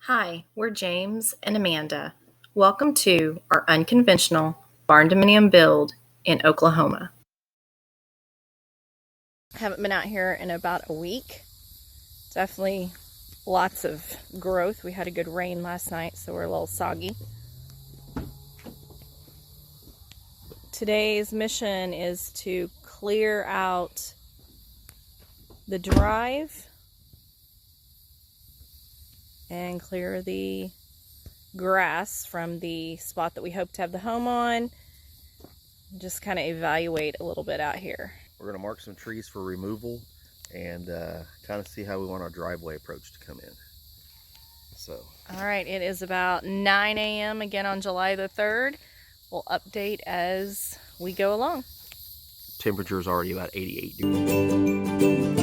Hi, we're James and Amanda. Welcome to our unconventional Barndominium build in Oklahoma. Haven't been out here in about a week. Definitely lots of growth. We had a good rain last night, so we're a little soggy. Today's mission is to clear out the drive and clear the grass from the spot that we hope to have the home on. Just kind of evaluate a little bit out here. We're going to mark some trees for removal and kind of see how we want our driveway approach to come in. All right, it is about 9 a.m. again on July the 3rd. We'll update as we go along. Temperature is already about 88 degrees.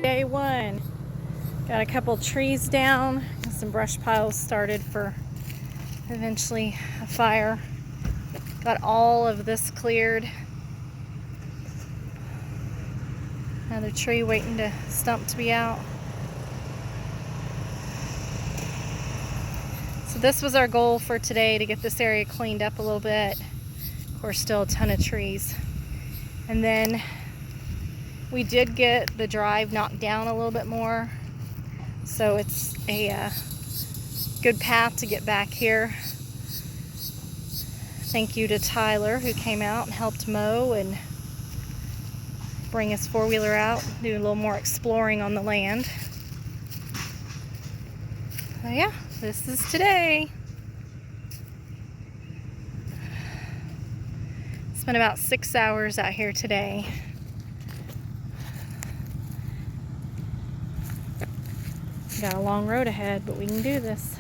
Day one. Got a couple trees down, got some brush piles started for eventually a fire. Got all of this cleared. Another tree waiting to stump to be out. So this was our goal for today, to get this area cleaned up a little bit. Of course, still a ton of trees. And then we did get the drive knocked down a little bit more, so it's a good path to get back here. Thank you to Tyler, who came out and helped mow and bring his four-wheeler out, do a little more exploring on the land. So yeah, this is today. Spent about 6 hours out here today. Got a long road ahead, but we can do this.